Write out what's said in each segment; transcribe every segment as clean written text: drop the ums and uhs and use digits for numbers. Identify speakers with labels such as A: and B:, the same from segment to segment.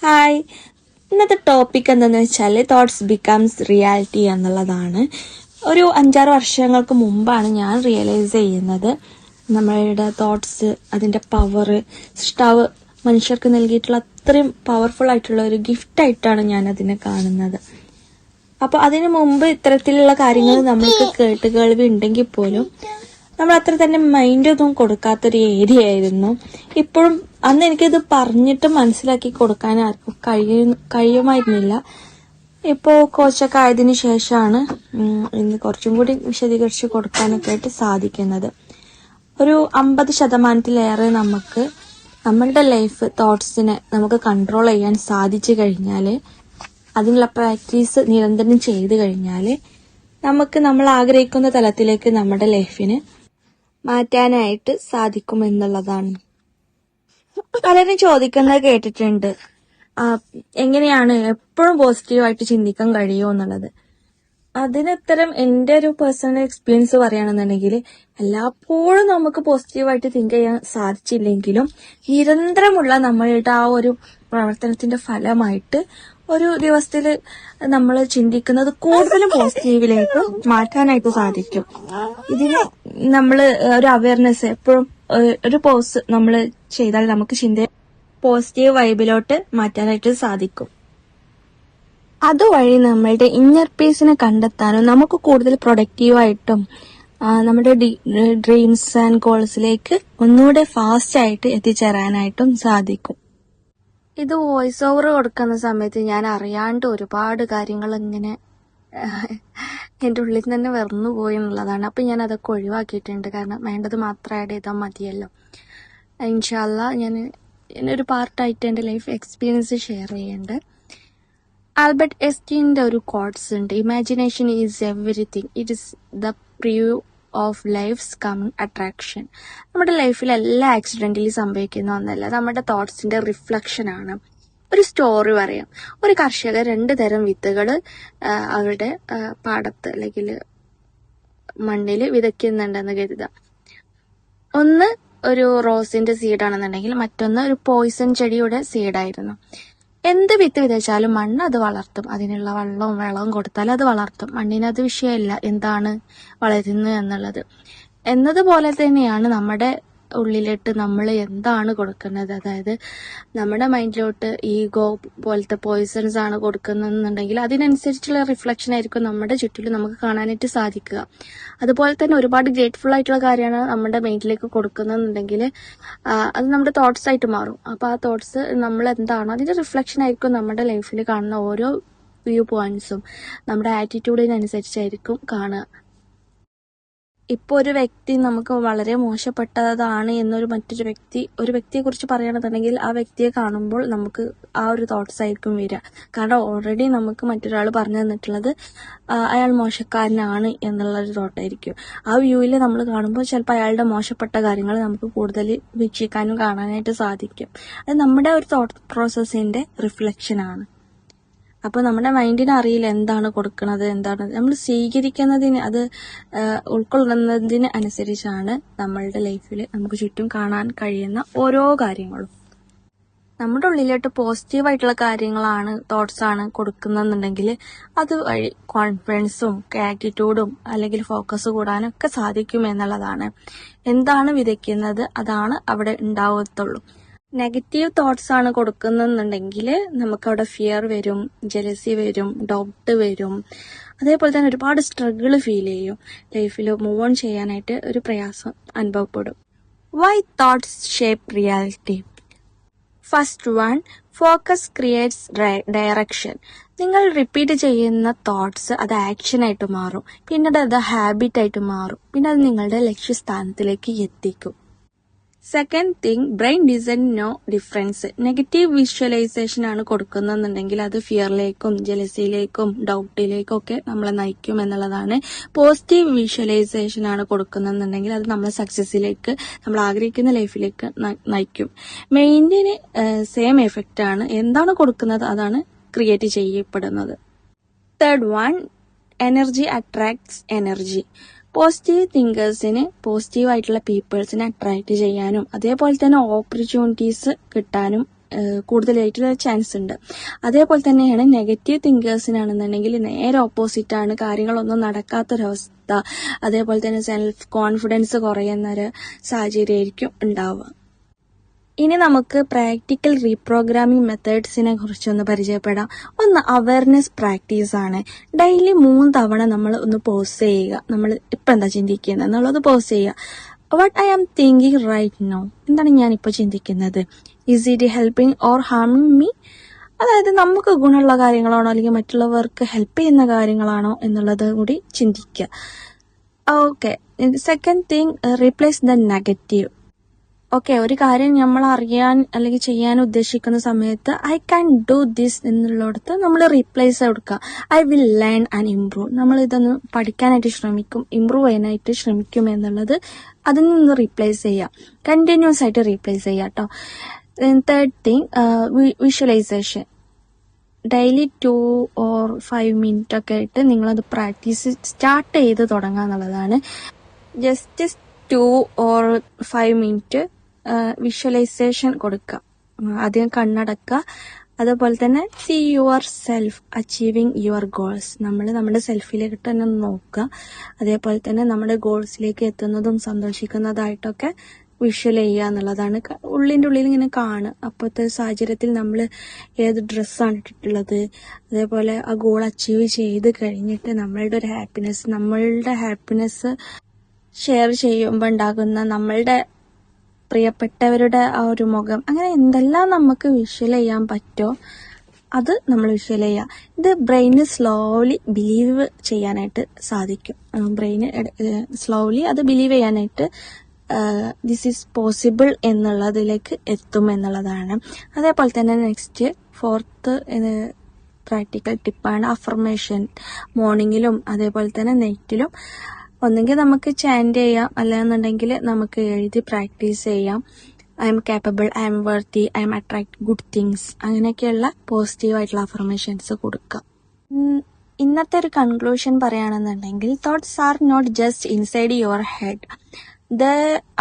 A: Hi, ഇന്നത്തെ topic എന്താണെന്ന് വെച്ചാൽ തോട്ട്സ് ബിക്കംസ് റിയാലിറ്റി എന്നുള്ളതാണ്. ഒരു 5-6 വർഷങ്ങൾക്ക് മുമ്പാണ് ഞാൻ റിയലൈസ് ചെയ്യുന്നത് നമ്മളുടെ തോട്ട്സ്, അതിൻ്റെ പവർ, സൃഷ്ടാവ് മനുഷ്യർക്ക് നൽകിയിട്ടുള്ള അത്രയും പവർഫുൾ ആയിട്ടുള്ള ഒരു ഗിഫ്റ്റായിട്ടാണ് ഞാൻ അതിനെ കാണുന്നത്. അപ്പോൾ അതിനു മുമ്പ് ഇത്തരത്തിലുള്ള കാര്യങ്ങൾ നമ്മൾക്ക് കേൾവി ഉണ്ടെങ്കിൽ പോലും നമ്മൾ അത്ര തന്നെ മൈൻഡൊന്നും കൊടുക്കാത്തൊരു ഏരിയ ആയിരുന്നു. ഇപ്പോഴും അന്ന് എനിക്കിത് പറഞ്ഞിട്ട് മനസ്സിലാക്കി കൊടുക്കാൻ ആർക്കും കഴിയുമായിരുന്നില്ല. ഇപ്പോൾ കോച്ചൊക്കെ ആയതിനു ശേഷമാണ് ഇന്ന് കുറച്ചും കൂടി വിശദീകരിച്ച് കൊടുക്കാനൊക്കെ ആയിട്ട് സാധിക്കുന്നത്. ഒരു 50% നമുക്ക് നമ്മളുടെ ലൈഫ് തോട്ട്സിനെ നമുക്ക് കൺട്രോൾ ചെയ്യാൻ സാധിച്ചു കഴിഞ്ഞാൽ, അതിനുള്ള പ്രാക്ടീസ് നിരന്തരം ചെയ്തു കഴിഞ്ഞാൽ നമുക്ക് നമ്മൾ ആഗ്രഹിക്കുന്ന തലത്തിലേക്ക് നമ്മുടെ ലൈഫിനെ മാറ്റാനായിട്ട് സാധിക്കുമെന്നുള്ളതാണ്. പലരും ചോദിക്കുന്നത് കേട്ടിട്ടുണ്ട്, എങ്ങനെയാണ് എപ്പോഴും പോസിറ്റീവായിട്ട് ചിന്തിക്കാൻ കഴിയുമോ എന്നുള്ളത്. അതിനുത്തരം എൻ്റെ ഒരു പേഴ്സണൽ എക്സ്പീരിയൻസ് പറയുകയാണെന്നുണ്ടെങ്കിൽ, എല്ലായ്പ്പോഴും നമുക്ക് പോസിറ്റീവായിട്ട് തിങ്ക് ചെയ്യാൻ സാധിച്ചില്ലെങ്കിലും നിരന്തരമുള്ള നമ്മളുടെ ആ ഒരു പ്രവർത്തനത്തിന്റെ ഫലമായിട്ട് ഒരു ദിവസത്തിൽ നമ്മൾ ചിന്തിക്കുന്നത് കൂടുതലും പോസിറ്റീവിലേക്ക് മാറ്റാനായിട്ട് സാധിക്കും. ഇതിന് നമ്മൾ ഒരു അവയർനെസ് എപ്പോഴും ഒരു പോസ് നമ്മൾ ചെയ്താൽ നമുക്ക് ചിന്ത പോസിറ്റീവ് വൈബിലോട്ട് മാറ്റാനായിട്ട് സാധിക്കും. അതുവഴി നമ്മളുടെ ഇന്നർ പീസിനെ കണ്ടെത്താനും നമുക്ക് കൂടുതൽ പ്രൊഡക്റ്റീവായിട്ടും നമ്മുടെ ഡ്രീംസ് ആൻഡ് ഗോൾസിലേക്ക് ഒന്നുകൂടെ ഫാസ്റ്റ് ആയിട്ട് എത്തിച്ചേരാനായിട്ടും സാധിക്കും. ഇത് വോയിസ് ഓവർ കൊടുക്കുന്ന സമയത്ത് ഞാൻ അറിയാണ്ട് ഒരുപാട് കാര്യങ്ങൾ ഇങ്ങനെ എൻ്റെ ഉള്ളിൽ തന്നെ വെറുന്നു പോയി എന്നുള്ളതാണ്. അപ്പം ഞാൻ അതൊക്കെ ഒഴിവാക്കിയിട്ടുണ്ട്. കാരണം വേണ്ടത് മാത്രം ആഡ് ചെയ്താൽ മതിയല്ലോ. ഇൻഷാ അല്ലാ ഞാൻ ഒരു പാർട്ടായിട്ട് എൻ്റെ ലൈഫ് എക്സ്പീരിയൻസ് ഷെയർ ചെയ്യുന്നുണ്ട്. ആൽബർട്ട് ഐൻസ്റ്റീൻ്റെ ഒരു കോട്ട്സ് ഉണ്ട്, imagination is everything, it is the preview of life's coming attraction. നമ്മുടെ ലൈഫിൽ എല്ലാ ആക്സിഡന്റലി സംഭവിക്കുന്ന ഒന്നല്ല, നമ്മുടെ തോട്ട്സിന്റെ റിഫ്ലക്ഷൻ ആണ്. ഒരു സ്റ്റോറി പറയാം. ഒരു കർഷകർ 2 തരം വിത്തുകൾ അവരുടെ പാടത്ത് അല്ലെങ്കിൽ മണ്ണിൽ വിതയ്ക്കുന്നുണ്ടെന്ന് കരുതാം. ഒന്ന് ഒരു റോസിന്റെ സീഡാണെന്നുണ്ടെങ്കിൽ മറ്റൊന്ന് ഒരു പോയിസൺ ചെടിയുടെ സീഡായിരുന്നു. എന്ത് വിത്ത് വിതച്ചാലും മണ്ണ് അത് വളർത്തും. അതിനുള്ള വെള്ളവും കൊടുത്താൽ അത് വളർത്തും. മണ്ണിനത് വിഷയമല്ല എന്താണ് വളരുന്നത് എന്നുള്ളത്. എന്നതുപോലെ തന്നെയാണ് നമ്മുടെ ഉള്ളിലിട്ട് നമ്മൾ എന്താണ് കൊടുക്കുന്നത്. അതായത് നമ്മുടെ മൈൻഡിലോട്ട് ഈഗോ പോലത്തെ പോയിസൺസ് ആണ് കൊടുക്കുന്നുണ്ടെങ്കിൽ അതിനനുസരിച്ചുള്ള റിഫ്ലക്ഷൻ ആയിരിക്കും നമ്മുടെ ചുറ്റിലും നമുക്ക് കാണാനായിട്ട് സാധിക്കുക. അതുപോലെ തന്നെ ഒരുപാട് ഗ്രേറ്റ്ഫുൾ ആയിട്ടുള്ള കാര്യമാണ് നമ്മുടെ മൈൻഡിലേക്ക് കൊടുക്കുന്നുണ്ടെങ്കിൽ അത് നമ്മുടെ തോട്ട്സ് ആയിട്ട് മാറും. അപ്പോൾ ആ തോട്ട്സ് നമ്മൾ എന്താണോ അതിന്റെ റിഫ്ലക്ഷൻ ആയിരിക്കും നമ്മുടെ ലൈഫിൽ കാണുന്ന ഓരോ വ്യൂ പോയിന്റ്സും നമ്മുടെ ആറ്റിറ്റ്യൂഡിനനുസരിച്ചായിരിക്കും കാണുക. ഇപ്പോൾ ഒരു വ്യക്തി നമുക്ക് വളരെ മോശപ്പെട്ടതാണ് എന്നൊരു ഒരു വ്യക്തിയെ കുറിച്ച് പറയുകയാണെന്നുണ്ടെങ്കിൽ ആ വ്യക്തിയെ കാണുമ്പോൾ നമുക്ക് ആ ഒരു തോട്ട്സ് ആയിരിക്കും വരിക. കാരണം ഓൾറെഡി നമുക്ക് മറ്റൊരാൾ പറഞ്ഞു തന്നിട്ടുള്ളത് അയാൾ മോശക്കാരനാണ് എന്നുള്ളൊരു തോട്ടായിരിക്കും. ആ വ്യൂവിൽ നമ്മൾ കാണുമ്പോൾ ചിലപ്പോൾ അയാളുടെ മോശപ്പെട്ട കാര്യങ്ങൾ നമുക്ക് കൂടുതൽ വീക്ഷിക്കാനും കാണാനായിട്ട് സാധിക്കും. അത് നമ്മുടെ ഒരു തോട്ട് പ്രോസസ്സിന്റെ റിഫ്ലക്ഷൻ ആണ്. അപ്പോൾ നമ്മുടെ മൈൻഡിന് അറിയില്ല എന്താണ് കൊടുക്കുന്നത്, എന്താണ് നമ്മൾ സ്വീകരിക്കുന്നതിന്, അത് ഉൾക്കൊള്ളുന്നതിന് അനുസരിച്ചാണ് നമ്മളുടെ ലൈഫിൽ നമുക്ക് ചുറ്റും കാണാൻ കഴിയുന്ന ഓരോ കാര്യങ്ങളും. നമ്മുടെ ഉള്ളിലോട്ട് പോസിറ്റീവായിട്ടുള്ള കാര്യങ്ങളാണ്, തോട്ട്സ് ആണ് കൊടുക്കുന്നുണ്ടെങ്കിൽ അത് വഴി കോൺഫിഡൻസും ആറ്റിറ്റ്യൂഡും അല്ലെങ്കിൽ ഫോക്കസ് കൂടാനൊക്കെ സാധിക്കും എന്നുള്ളതാണ്. എന്താണ് വിതയ്ക്കുന്നത് അതാണ് അവിടെ ഉണ്ടാവത്തുള്ളൂ. നെഗറ്റീവ് തോട്ട്സ് ആണ് കൊടുക്കുന്നുണ്ടെങ്കിൽ നമുക്കവിടെ ഫിയർ വരും, ജലസി വരും, ഡൗട്ട് വരും. അതേപോലെ തന്നെ ഒരുപാട് സ്ട്രഗിൾ ഫീൽ ചെയ്യും. ലൈഫിൽ മൂവ് ഓൺ ചെയ്യാനായിട്ട് ഒരു പ്രയാസം അനുഭവപ്പെടും. Why thoughts shape reality? First one, focus creates direction. നിങ്ങൾ റിപ്പീറ്റ് ചെയ്യുന്ന തോട്ട്സ് അത് ആക്ഷനായിട്ട് മാറും, പിന്നീട് അത് ഹാബിറ്റായിട്ട് മാറും, പിന്നെ അത് നിങ്ങളുടെ ലക്ഷ്യസ്ഥാനത്തിലേക്ക് എത്തിക്കും. Second thing, brain doesn't know difference. Negative visualisation ആണ് കൊടുക്കുന്നുണ്ടെങ്കിൽ അത് ഫിയറിലേക്കും ജലസിയിലേക്കും ഡൗട്ടിലേക്കും ഒക്കെ നമ്മളെ നയിക്കും എന്നുള്ളതാണ്. പോസിറ്റീവ് വിഷ്വലൈസേഷൻ ആണ് കൊടുക്കുന്നുണ്ടെങ്കിൽ അത് നമ്മളെ സക്സസിലേക്ക്, നമ്മൾ ആഗ്രഹിക്കുന്ന ലൈഫിലേക്ക് നയിക്കും. മെയിനിന് സെയിം എഫക്റ്റ് ആണ്. എന്താണ് കൊടുക്കുന്നത് അതാണ് ക്രിയേറ്റ് ചെയ്യപ്പെടുന്നത്. Third one, energy attracts energy. Positive തിങ്കേഴ്സിന് പോസിറ്റീവ് ആയിട്ടുള്ള പീപ്പിൾസിനെ അട്രാക്ട് ചെയ്യാനും അതേപോലെ തന്നെ ഓപ്പർച്യൂണിറ്റീസ് കിട്ടാനും കൂടുതലായിട്ടുള്ള ചാൻസ് ഉണ്ട്. അതേപോലെ തന്നെയാണ് നെഗറ്റീവ് തിങ്കേഴ്സിനാണെന്നുണ്ടെങ്കിൽ നേരെ ഓപ്പോസിറ്റ് ആണ്, കാര്യങ്ങളൊന്നും നടക്കാത്തൊരവസ്ഥ, അതേപോലെ തന്നെ സെൽഫ് കോൺഫിഡൻസ് കുറയുന്നൊരു സാഹചര്യമായിരിക്കും ഉണ്ടാവുക. ഇനി നമുക്ക് പ്രാക്ടിക്കൽ റീപ്രോഗ്രാമിംഗ് മെത്തേഡ്സിനെ കുറിച്ചൊന്ന് പരിചയപ്പെടാം. ഒന്ന് അവയർനെസ് പ്രാക്ടീസ് ആണ്. ഡെയിലി 3 തവണ നമ്മൾ ഒന്ന് പോസ് ചെയ്യുക. നമ്മൾ ഇപ്പം എന്താ ചിന്തിക്കുന്നത് എന്നുള്ളത് പോസ് ചെയ്യുക. What I am thinking right now, എന്താണ് ഞാനിപ്പോൾ ചിന്തിക്കുന്നത്. Is it helping or harming me, അതായത് നമുക്ക് ഗുണമുള്ള കാര്യങ്ങളാണോ അല്ലെങ്കിൽ മറ്റുള്ളവർക്ക് ഹെൽപ്പ് ചെയ്യുന്ന കാര്യങ്ങളാണോ എന്നുള്ളത് കൂടി ചിന്തിക്കുക. Okay. Second thing, replace the negative. Okay, ഒരു കാര്യം നമ്മൾ അറിയാൻ അല്ലെങ്കിൽ ചെയ്യാൻ ഉദ്ദേശിക്കുന്ന സമയത്ത് ഐ ക്യാൻ ഡു ദിസ് എന്നുള്ളിടത്ത് നമ്മൾ റീപ്ലേസ് കൊടുക്കുക. I will learn and improve, നമ്മൾ ഇതൊന്ന് പഠിക്കാനായിട്ട് ശ്രമിക്കും, ഇംപ്രൂവ് ചെയ്യാനായിട്ട് ശ്രമിക്കും എന്നുള്ളത് അതിൽ നിന്ന് റീപ്ലേസ് ചെയ്യുക, കണ്ടിന്യൂസ് ആയിട്ട് റീപ്ലേസ് ചെയ്യുക കേട്ടോ. Third thing, visualisation. Daily 2 or 5 minutes ഒക്കെ ആയിട്ട് നിങ്ങളത് പ്രാക്ടീസ് സ്റ്റാർട്ട് ചെയ്ത് തുടങ്ങുക എന്നുള്ളതാണ്. ജസ്റ്റ് 2 or 5 minutes വിഷ്വലൈസേഷൻ കൊടുക്കുക, ആദ്യം കണ്ണടക്കുക. അതുപോലെ തന്നെ see yourself achieving your goals, നമ്മൾ നമ്മുടെ സെൽഫിലേക്ക് തന്നെ നോക്കുക. അതേപോലെ തന്നെ നമ്മുടെ ഗോൾസിലേക്ക് എത്തുന്നതും സന്തോഷിക്കുന്നതായിട്ടൊക്കെ വിഷ്വൽ ചെയ്യുക എന്നുള്ളതാണ്. ഉള്ളിൻ്റെ ഉള്ളിൽ ഇങ്ങനെ കാണുക. അപ്പോഴത്തെ സാഹചര്യത്തിൽ നമ്മൾ ഏത് ഡ്രസ്സാണ് ഇട്ടിട്ടുള്ളത്, അതേപോലെ ആ ഗോൾ അച്ചീവ് ചെയ്ത് കഴിഞ്ഞിട്ട് നമ്മളുടെ ഹാപ്പിനെസ് ഷെയർ ചെയ്യുമ്പോൾ ഉണ്ടാകുന്ന നമ്മളുടെ പ്രിയപ്പെട്ടവരുടെ ആ ഒരു മുഖം, അങ്ങനെ എന്തെല്ലാം നമുക്ക് വിഷ്വൽ ചെയ്യാൻ പറ്റുമോ അത് നമ്മൾ വിഷ്വൽ ചെയ്യുക. ഇത് ബ്രെയിന് സ്ലോലി ബിലീവ് ചെയ്യാനായിട്ട് സാധിക്കും. ബ്രെയിന് സ്ലോലി അത് ബിലീവ് ചെയ്യാനായിട്ട് ദിസ് ഈസ് പോസിബിൾ എന്നുള്ളതിലേക്ക് എത്തും എന്നുള്ളതാണ്. അതേപോലെ തന്നെ നെക്സ്റ്റ് 4th പ്രാക്ടിക്കൽ ടിപ്പാണ് അഫർമേഷൻ. മോർണിംഗിലും അതേപോലെ തന്നെ നൈറ്റിലും ഒന്നെങ്കിൽ നമുക്ക് ചാൻറ്റ് ചെയ്യാം, അല്ലാന്നുണ്ടെങ്കിൽ നമുക്ക് എഴുതി പ്രാക്ടീസ് ചെയ്യാം. I am capable, I am worthy, I am attract good things, അങ്ങനെയൊക്കെയുള്ള പോസിറ്റീവായിട്ടുള്ള അഫർമേഷൻസ് കൊടുക്കുക. ഇന്നത്തെ ഒരു കൺക്ലൂഷൻ പറയുകയാണെന്നുണ്ടെങ്കിൽ, thoughts are not just inside your head, they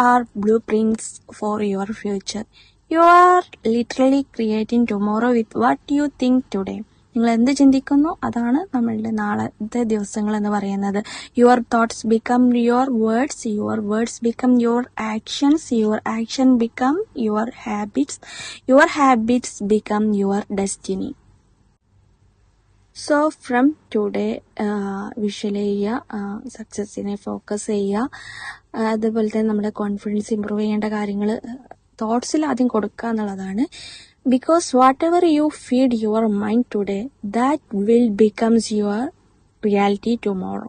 A: are blueprints for your future. You are literally creating tomorrow with what you think today. നിങ്ങൾ എന്ത് ചിന്തിക്കുന്നു അതാണ് നമ്മളുടെ നാളത്തെ ദിവസങ്ങൾ എന്ന് പറയുന്നത്. Your thoughts become your words, your words become your actions, your action become your habits, your habits become your destiny. So from today visual ചെയ്യുക, സക്സസ്സിനെ ഫോക്കസ് ചെയ്യുക. അതുപോലെ തന്നെ നമ്മുടെ കോൺഫിഡൻസ് ഇമ്പ്രൂവ് ചെയ്യേണ്ട കാര്യങ്ങൾ തോട്ട്സിൽ ആദ്യം കൊടുക്കുക എന്നുള്ളതാണ്. Because whatever you feed your mind today, that will becomes your reality tomorrow.